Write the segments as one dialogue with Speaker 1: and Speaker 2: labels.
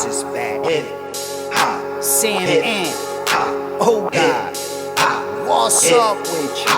Speaker 1: Inquires is back. Sam and oh God, what's up with you?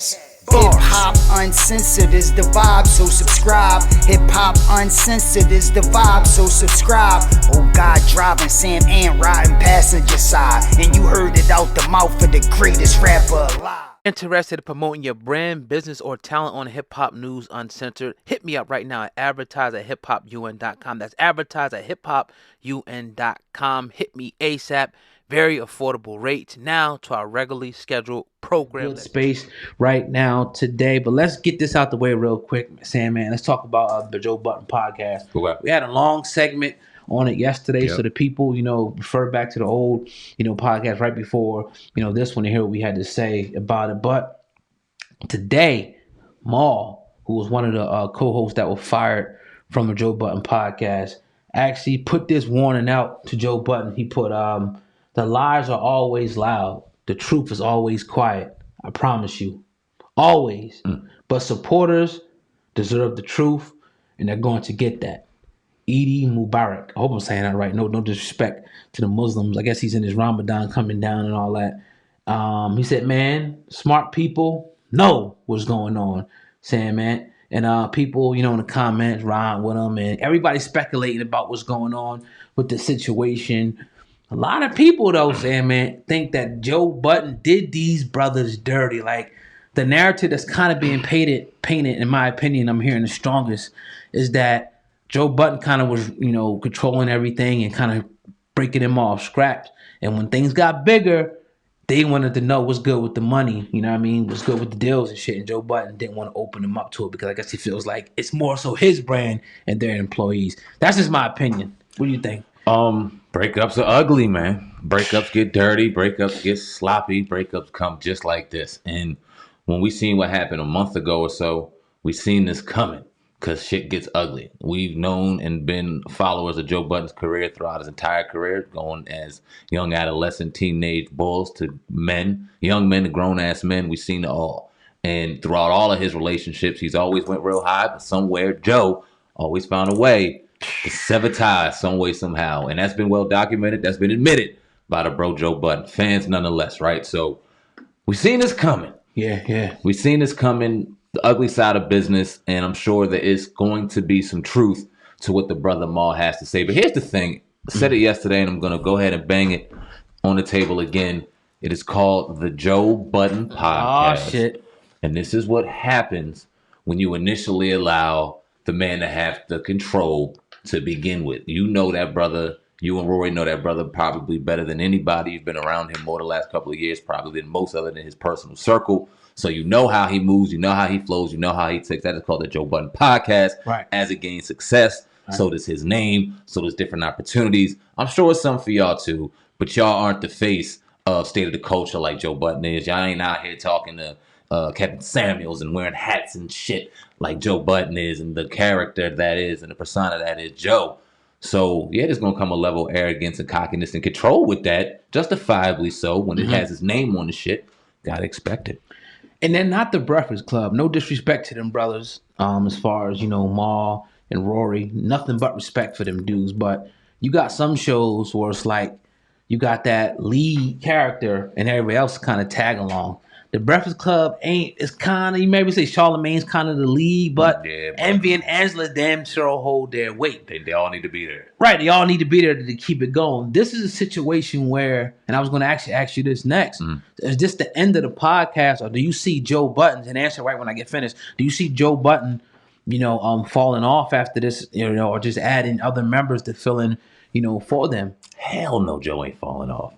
Speaker 1: Hip hop uncensored is the vibe, so subscribe. Hip hop uncensored is the vibe, so subscribe. Oh God, driving Sam and riding passenger side, and you heard it out the mouth of the greatest rapper alive.
Speaker 2: Interested in promoting your brand, business, or talent on Hip Hop News Uncensored? Hit me up right now at advertise@hiphopun.com. That's advertise@hiphopun.com. Hit me ASAP. Very affordable rates. Now to our regularly scheduled program.
Speaker 3: Good space right now today, but let's get this out the way real quick, Sam, man. Let's talk about the Joe Budden podcast.
Speaker 4: Okay.
Speaker 3: We had a long segment on it yesterday, so the people, refer back to the old, podcast right before, this one to hear what we had to say about it. But today, Maul, who was one of the co-hosts that were fired from the Joe Budden podcast, actually put this warning out to Joe Budden. He put, the lies are always loud. The truth is always quiet. I promise you. Always. But supporters deserve the truth, and they're going to get that. Eid Mubarak. I hope I'm saying that right. No disrespect to the Muslims. I guess he's in his Ramadan coming down and all that. He said, man, smart people know what's going on, Sam, man. And people, in the comments, riding with him, and everybody speculating about what's going on with the situation. A lot of people, though, Sam, man, think that Joe Budden did these brothers dirty. Like, the narrative that's kind of being painted, in my opinion, I'm hearing the strongest, is that Joe Budden kind of was, controlling everything and kind of breaking them off scratch. And when things got bigger, they wanted to know what's good with the money, what's good with the deals and shit. And Joe Budden didn't want to open them up to it because I guess he feels like it's more so his brand and their employees. That's just my opinion. What do you think?
Speaker 4: Breakups are ugly, man. Breakups get dirty. Breakups get sloppy. Breakups come just like this. And when we seen what happened a month ago or so, we seen this coming because shit gets ugly. We've known and been followers of Joe Budden's career throughout his entire career, going as young adolescent, teenage bulls to men, young men to grown-ass men. We've seen it all. And throughout all of his relationships, he's always went real high, but somewhere Joe always found a way to sever ties some way, somehow. And that's been well documented. That's been admitted by the bro Joe Budden. Fans nonetheless, right? So we've seen this coming.
Speaker 3: Yeah.
Speaker 4: We've seen this coming, the ugly side of business, and I'm sure there is going to be some truth to what the brother Maul has to say. But here's the thing. I said it yesterday, and I'm going to go ahead and bang it on the table again. It is called the Joe Budden Podcast.
Speaker 3: Oh, shit.
Speaker 4: And this is what happens when you initially allow the man to have the control to begin with. You know that brother. You and Rory know that brother probably better than anybody. You've been around him more the last couple of years, probably than most other than his personal circle. So you know how he moves. You know how he flows. You know how he takes. That is called the Joe Budden Podcast.
Speaker 3: Right.
Speaker 4: As it gains success, so does his name. So does different opportunities. I'm sure it's some for y'all too, but y'all aren't the face of State of the Culture like Joe Budden is. Y'all ain't out here talking to Kevin Samuels and wearing hats and shit like Joe Budden is, and the character that is and the persona that is Joe. So yeah, there's gonna come a level of arrogance and cockiness and control with that, justifiably so. When it has his name on the shit, gotta expect it.
Speaker 3: And then not the Breakfast Club. No disrespect to them brothers. As far as Maul and Rory, nothing but respect for them dudes. But you got some shows where it's like you got that lead character and everybody else kind of tag along. The Breakfast Club it's kind of, you maybe say Charlamagne's kind of the lead, but Envy and Angela damn sure hold their weight.
Speaker 4: They all need to be there.
Speaker 3: Right, they all need to be there to keep it going. This is a situation where, and I was going to actually ask you this next, is this the end of the podcast, or do you see Joe Budden, and answer right when I get finished, do you see Joe Budden, falling off after this, or just adding other members to fill in, for them?
Speaker 4: Hell no, Joe ain't falling off.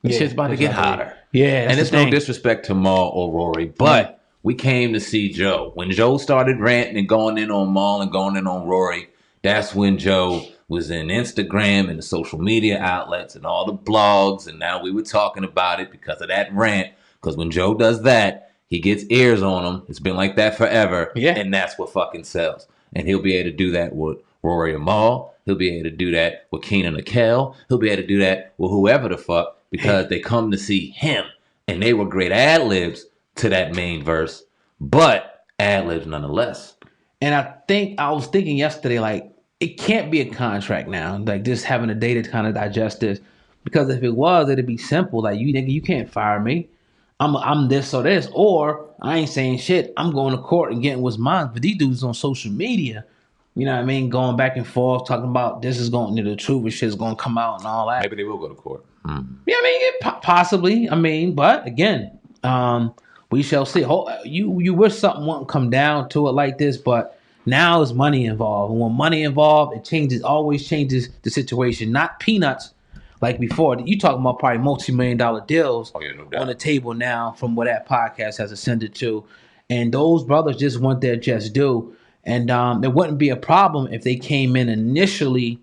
Speaker 4: This shit's about to get hotter.
Speaker 3: Yeah,
Speaker 4: and it's no disrespect to Maul or Rory, but we came to see Joe. When Joe started ranting and going in on Maul and going in on Rory, that's when Joe was in Instagram and the social media outlets and all the blogs, and now we were talking about it because of that rant. Because when Joe does that, he gets ears on him. It's been like that forever, and that's what fucking sells. And he'll be able to do that with Rory and Maul. He'll be able to do that with Keenan and Kel. He'll be able to do that with whoever the fuck, because they come to see him. And they were great ad-libs to that main verse, but ad-libs nonetheless.
Speaker 3: And I was thinking yesterday, like, it can't be a contract now. Like just having a day to kind of digest this, because if it was, it'd be simple. Like you can't fire me. I'm this or this, or I ain't saying shit. I'm going to court and getting what's mine. But these dudes on social media, you know what I mean, going back and forth, talking about this is going to the truth and shit's going to come out and all that.
Speaker 4: Maybe they will go to court.
Speaker 3: Yeah, I mean, possibly. I mean, but again, we shall see. You wish something wouldn't come down to it like this, but now is money involved. And when money involved, always changes the situation. Not peanuts like before. You talking about probably multi-million-dollar deals on the table now from what that podcast has ascended to. And those brothers just want their just due. And it wouldn't be a problem if they came in initially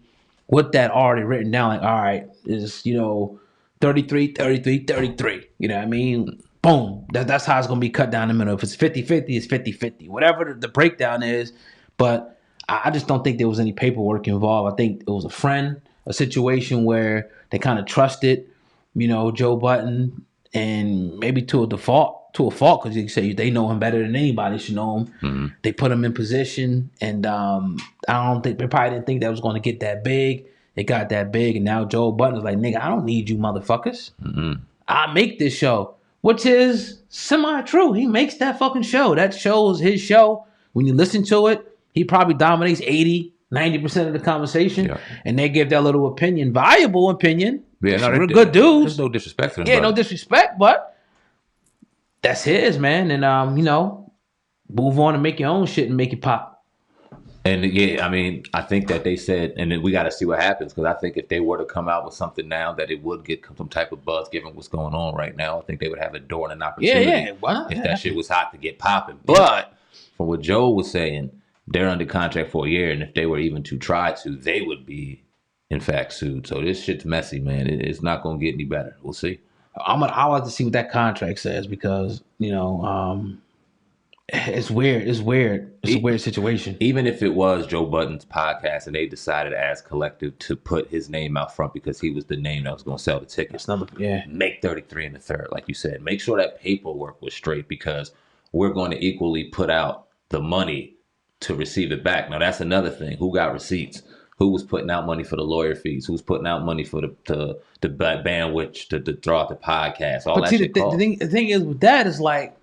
Speaker 3: with that already written down. Like, all right, is 33, 33, 33. You know what I mean? Boom. That's how it's going to be cut down the middle. If it's 50-50, it's 50-50. Whatever the breakdown is. But I just don't think there was any paperwork involved. I think it was a situation where they kind of trusted, Joe Budden, and maybe to a fault, because you say they know him better than anybody should know him. Mm-hmm. They put him in position, and I don't think they probably didn't think that was going to get that big. It got that big, and now Joe Budden is like, nigga, I don't need you motherfuckers. Mm-hmm. I make this show, which is semi-true. He makes that fucking show. That show is his show. When you listen to it, he probably dominates 80-90% of the conversation, and they give their little opinion, valuable opinion.
Speaker 4: Yeah,
Speaker 3: they're good dudes.
Speaker 4: There's no disrespect to them.
Speaker 3: Yeah, no disrespect, but that's his, man. And move on and make your own shit and make it pop.
Speaker 4: And yeah, I mean, I think that they said, and then we got to see what happens, because I think if they were to come out with something now, that it would get some type of buzz given what's going on right now. I think they would have a door and an opportunity if that shit was hot to get popping. But from what Joe was saying, they're under contract for a year, and if they were even to try to, they would be, in fact, sued. So this shit's messy, man. It's not going to get any better. We'll see.
Speaker 3: I like to see what that contract says, because it's weird. It's weird. It's a weird situation.
Speaker 4: Even if it was Joe Budden's podcast and they decided as collective to put his name out front because he was the name that was going to sell the tickets. Make 33 in the third, like you said. Make sure that paperwork was straight, because we're going to equally put out the money to receive it back. Now, that's another thing. Who got receipts? Who was putting out money for the lawyer fees? Who's putting out money for the bandwidth to throw out the podcast? All but that see, shit
Speaker 3: the thing is with that is like,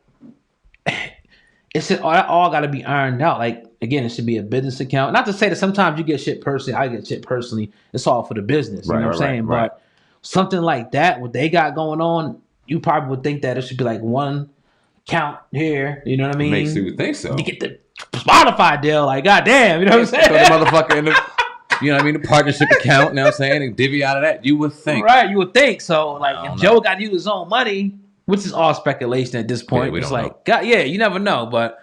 Speaker 3: it's all got to be ironed out. Like, again, it should be a business account. Not to say that sometimes you get shit personally. I get shit personally. It's all for the business. You know what I'm saying? Right. But something like that, what they got going on, you probably would think that it should be like one account here. You know what I mean?
Speaker 4: Makes you think so.
Speaker 3: You get the Spotify deal, like, goddamn, you know what I'm saying?
Speaker 4: So the motherfucker in the, the partnership account, you know what I'm saying, and divvy out of that, you would think.
Speaker 3: Right, you would think. So, like, if Joe got to use his own money, which is all speculation at this point, it's like, God, you never know. But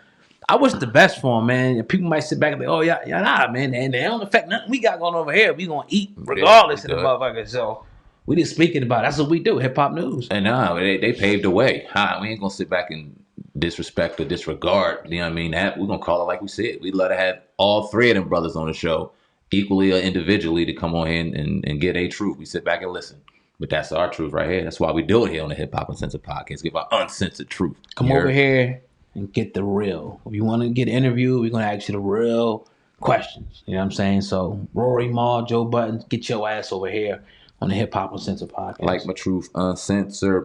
Speaker 3: I wish the best for him, man. People might sit back and be, oh, yeah, nah, man, and they don't affect nothing we got going over here. We going to eat regardless of the motherfucker. So, we just speaking about it. That's what we do, hip-hop news.
Speaker 4: And they paved the way. We ain't going to sit back and disrespect or disregard, you know what I mean? That we're gonna call it like we said. We'd love to have all three of them brothers on the show, equally or individually, to come on in and get a truth. We sit back and listen. But that's our truth right here. That's why we do it here on the Hip Hop Uncensored Podcast. Give our uncensored truth.
Speaker 3: Come over here and get the real. If you want to get interviewed, we're gonna ask you the real questions. You know what I'm saying? So Rory Maul, Joe Budden, get your ass over here on the Hip Hop Uncensored Podcast.
Speaker 4: Like my truth uncensored.